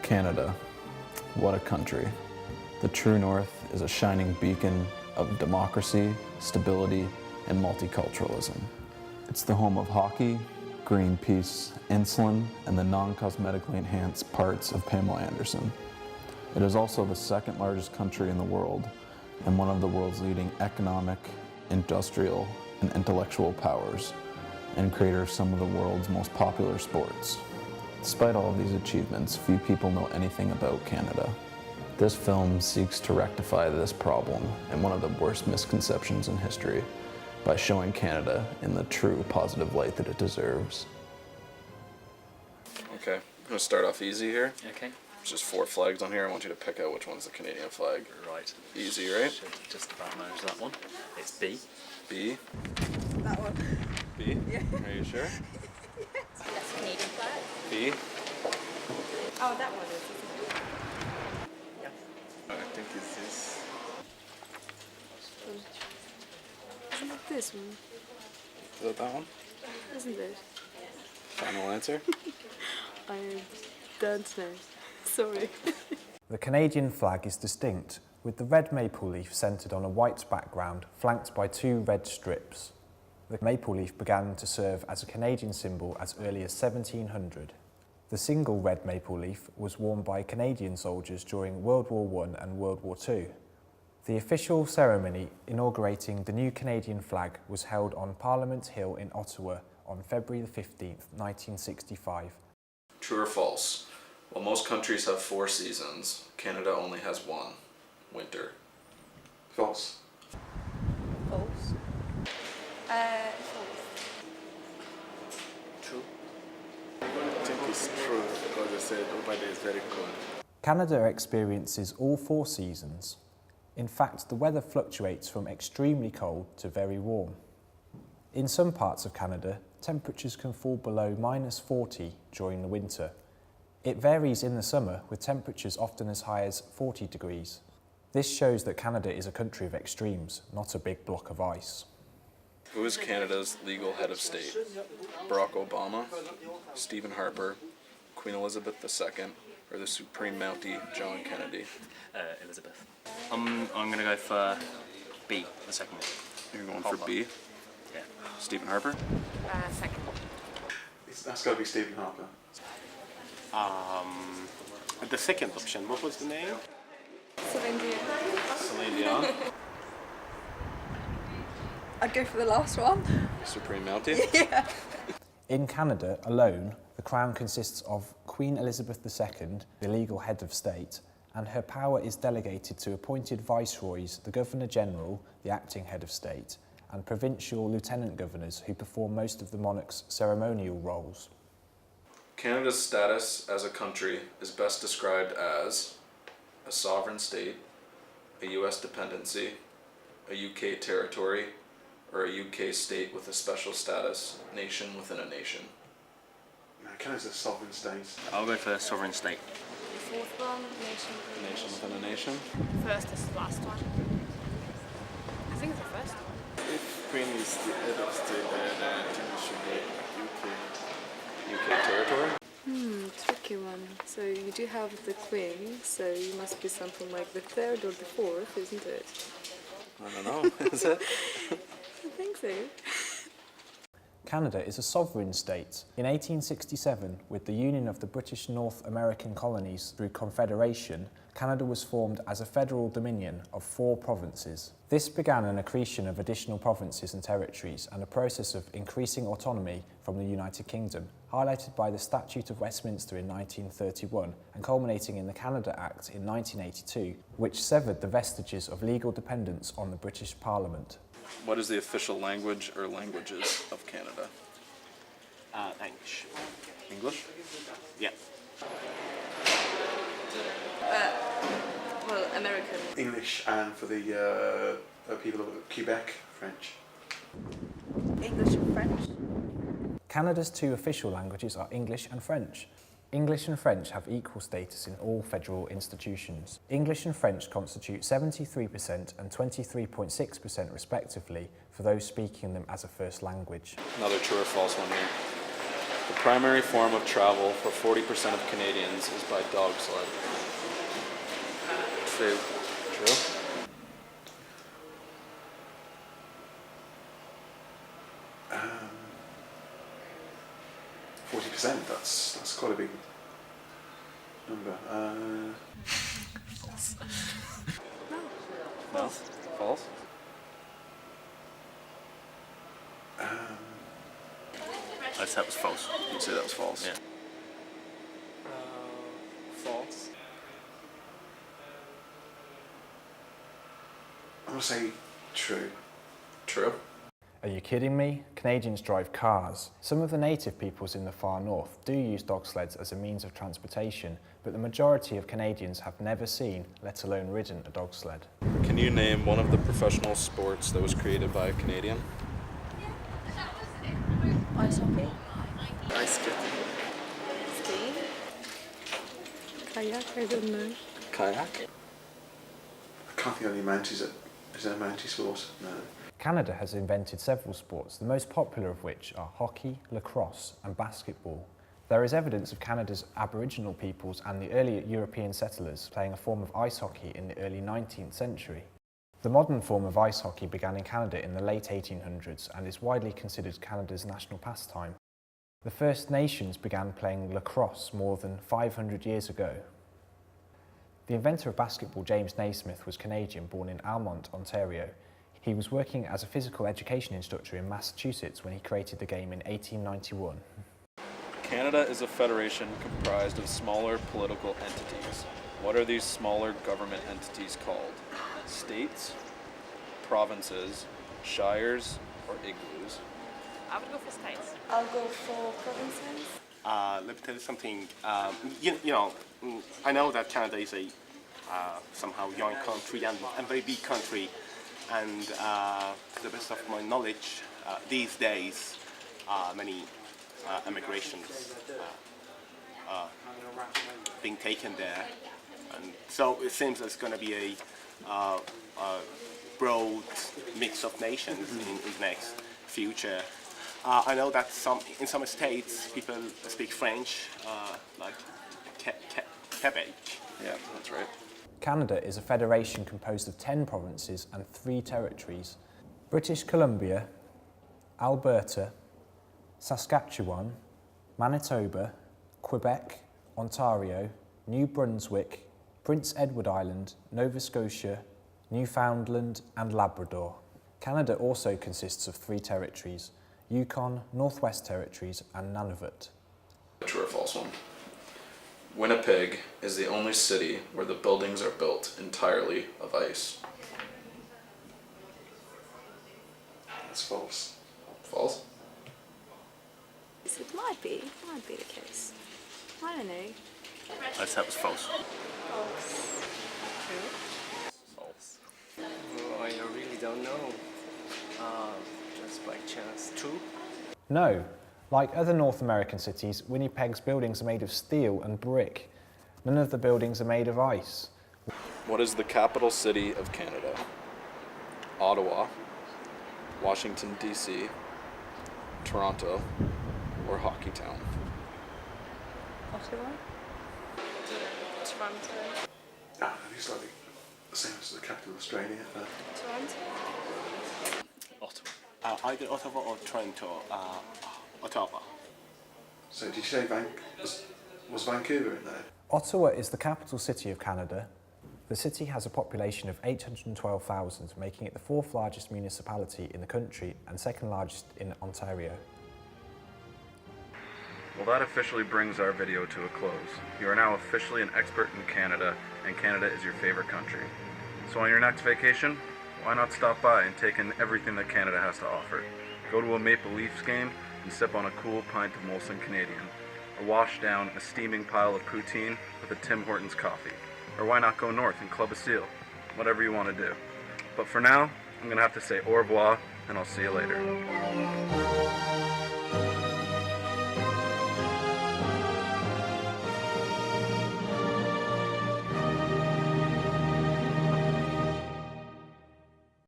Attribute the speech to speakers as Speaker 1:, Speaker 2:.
Speaker 1: Canada, what a country. The true north is a shining beacon of democracy, stability, and multiculturalism. It's the home of hockey, Greenpeace, insulin, and the non-cosmetically enhanced parts of Pamela Anderson. It is also the second largest country in the world and one of the world's leading economic, industrial, and intellectual powers, and creator of some of the world's most popular sports. Despite all of these achievements, few people know anything about Canada. This film seeks to rectify this problem and one of the worst misconceptions in history by showing Canada in the true positive light that it deserves. Okay, I'm going to start off easy here.
Speaker 2: Okay.
Speaker 1: There's just 4 flags on here. I want you to pick out which one's the Canadian flag.
Speaker 2: Right.
Speaker 1: Easy, right?
Speaker 2: Should just about manage that one. It's B.
Speaker 1: B.
Speaker 3: That one.
Speaker 1: B?
Speaker 3: Yeah.
Speaker 1: Are you sure?
Speaker 3: That's Canadian flag.
Speaker 1: B?
Speaker 3: Oh, that one is, isn't it? Yes.
Speaker 1: I think it's this.
Speaker 3: Isn't it this one?
Speaker 1: Is that that one?
Speaker 3: Isn't it?
Speaker 1: Final answer?
Speaker 3: I don't know. Sorry.
Speaker 4: The Canadian flag is distinct, with the red maple leaf centred on a white background flanked by 2 red strips. The maple leaf began to serve as a Canadian symbol as early as 1700. The single red maple leaf was worn by Canadian soldiers during World War I and World War II. The official ceremony inaugurating the new Canadian flag was held on Parliament Hill in Ottawa on February 15th, 1965.
Speaker 1: True or false? While most countries have 4 seasons, Canada only has 1. Winter. False.
Speaker 3: False. False.
Speaker 2: True.
Speaker 5: I think it's true because they said over there is very cold.
Speaker 4: Canada experiences all 4 seasons. In fact, the weather fluctuates from extremely cold to very warm. In some parts of Canada, temperatures can fall below -40 during the winter. It varies in the summer, with temperatures often as high as 40 degrees. This shows that Canada is a country of extremes, not a big block of ice.
Speaker 1: Who is Canada's legal head of state? Barack Obama, Stephen Harper, Queen Elizabeth II, or the Supreme Mountie, John Kennedy?
Speaker 2: Elizabeth. I'm going to go for B, the second one.
Speaker 1: You're going
Speaker 2: Harper.
Speaker 1: for B?
Speaker 2: Yeah.
Speaker 1: Stephen Harper?
Speaker 3: Second.
Speaker 5: That's got to be Stephen Harper.
Speaker 6: The second option, what was the name?
Speaker 3: Celine Dion.
Speaker 1: Celine Dion?
Speaker 3: I'd go for the last one.
Speaker 1: Supreme Mountie?
Speaker 3: Yeah.
Speaker 4: In Canada alone, the Crown consists of Queen Elizabeth II, the legal head of state, and her power is delegated to appointed viceroys, the Governor-General, the acting head of state, and provincial lieutenant governors who perform most of the monarch's ceremonial roles.
Speaker 1: Canada's status as a country is best described as a sovereign state, a U.S. dependency, a UK territory, or a UK state with a special status, nation within a nation.
Speaker 5: No, Canada's a sovereign state.
Speaker 2: I'll go for sovereign state.
Speaker 3: The fourth one, nation.
Speaker 1: Nation within a nation?
Speaker 3: First is the last one. I think it's the first one.
Speaker 5: If Queen is the head of state, then I think it should be UK.
Speaker 1: UK territory?
Speaker 3: Tricky one. So you do have the Queen, so you must be something like the 3rd or the 4th, isn't it?
Speaker 1: I don't know. Is it?
Speaker 3: I think so.
Speaker 4: Canada is a sovereign state. In 1867, with the union of the British North American colonies through Confederation, Canada was formed as a federal dominion of 4 provinces. This began an accretion of additional provinces and territories and a process of increasing autonomy from the United Kingdom, highlighted by the Statute of Westminster in 1931 and culminating in the Canada Act in 1982, which severed the vestiges of legal dependence on the British Parliament.
Speaker 1: What is the official language or languages of Canada?
Speaker 6: English.
Speaker 1: English?
Speaker 6: Yeah.
Speaker 3: Well, American.
Speaker 5: English, and for the people of Quebec, French.
Speaker 3: English and French.
Speaker 4: Canada's 2 official languages are English and French. English and French have equal status in all federal institutions. English and French constitute 73% and 23.6% respectively for those speaking them as a first language.
Speaker 1: Another true or false one here. The primary form of travel for 40% of Canadians is by dog sled.
Speaker 2: True.
Speaker 1: True?
Speaker 5: 40%. That's quite a big number.
Speaker 2: False.
Speaker 1: False?
Speaker 2: I'd say that was false.
Speaker 1: You'd say that was false.
Speaker 2: Yeah.
Speaker 7: False.
Speaker 5: I'm gonna say true.
Speaker 1: True?
Speaker 4: Are you kidding me? Canadians drive cars. Some of the native peoples in the far north do use dog sleds as a means of transportation, but the majority of Canadians have never seen, let alone ridden, a dog sled.
Speaker 1: Can you name one of the professional sports that was created by a Canadian?
Speaker 3: Ice hockey.
Speaker 5: Ice skating.
Speaker 3: Skiing. Kayak, I don't know.
Speaker 1: Kayak?
Speaker 5: I can't think of any mounties. Is there a mountie sport? No.
Speaker 4: Canada has invented several sports, the most popular of which are hockey, lacrosse and basketball. There is evidence of Canada's Aboriginal peoples and the early European settlers playing a form of ice hockey in the early 19th century. The modern form of ice hockey began in Canada in the late 1800s and is widely considered Canada's national pastime. The First Nations began playing lacrosse more than 500 years ago. The inventor of basketball, James Naismith, was Canadian, born in Almonte, Ontario. He was working as a physical education instructor in Massachusetts when he created the game in 1891.
Speaker 1: Canada is a federation comprised of smaller political entities. What are these smaller government entities called? States, provinces, shires, or igloos?
Speaker 8: I would go for states.
Speaker 3: I'll go for provinces.
Speaker 6: Let me tell you something. I know that Canada is a somehow young country and very big country, and to the best of my knowledge, these days many immigrations being taken there, and so it seems there's going to be a broad mix of nations in the next future. I know that in some states people speak French, like Quebec.
Speaker 1: Yeah, that's right.
Speaker 4: Canada is a federation composed of 10 provinces and 3 territories: British Columbia, Alberta, Saskatchewan, Manitoba, Quebec, Ontario, New Brunswick, Prince Edward Island, Nova Scotia, Newfoundland and Labrador. Canada also consists of 3 territories: Yukon, Northwest Territories and Nunavut.
Speaker 1: True or false one? Winnipeg is the only city where the buildings are built entirely of ice.
Speaker 5: That's false.
Speaker 1: False?
Speaker 3: It might be the case. I don't know.
Speaker 2: I'd say that was false.
Speaker 7: False. Oh, I really don't know. Just by chance. True?
Speaker 4: No. Like other North American cities, Winnipeg's buildings are made of steel and brick. None of the buildings are made of ice.
Speaker 1: What is the capital city of Canada? Ottawa, Washington, D.C., Toronto, or Hockeytown?
Speaker 3: Ottawa.
Speaker 8: Toronto.
Speaker 5: I think it's like the same as the capital of Australia.
Speaker 8: Toronto.
Speaker 2: Ottawa.
Speaker 6: Either Ottawa or Toronto. Ottawa.
Speaker 5: So did you say was Vancouver in there?
Speaker 4: Ottawa is the capital city of Canada. The city has a population of 812,000, making it the 4th largest municipality in the country and 2nd largest in Ontario.
Speaker 1: Well, that officially brings our video to a close. You are now officially an expert in Canada, and Canada is your favorite country. So on your next vacation, why not stop by and take in everything that Canada has to offer? Go to a Maple Leafs game and sip on a cool pint of Molson Canadian, or wash down a steaming pile of poutine with a Tim Hortons coffee. Or why not go north and club a seal? Whatever you want to do. But for now, I'm going to have to say au revoir, and I'll see you later.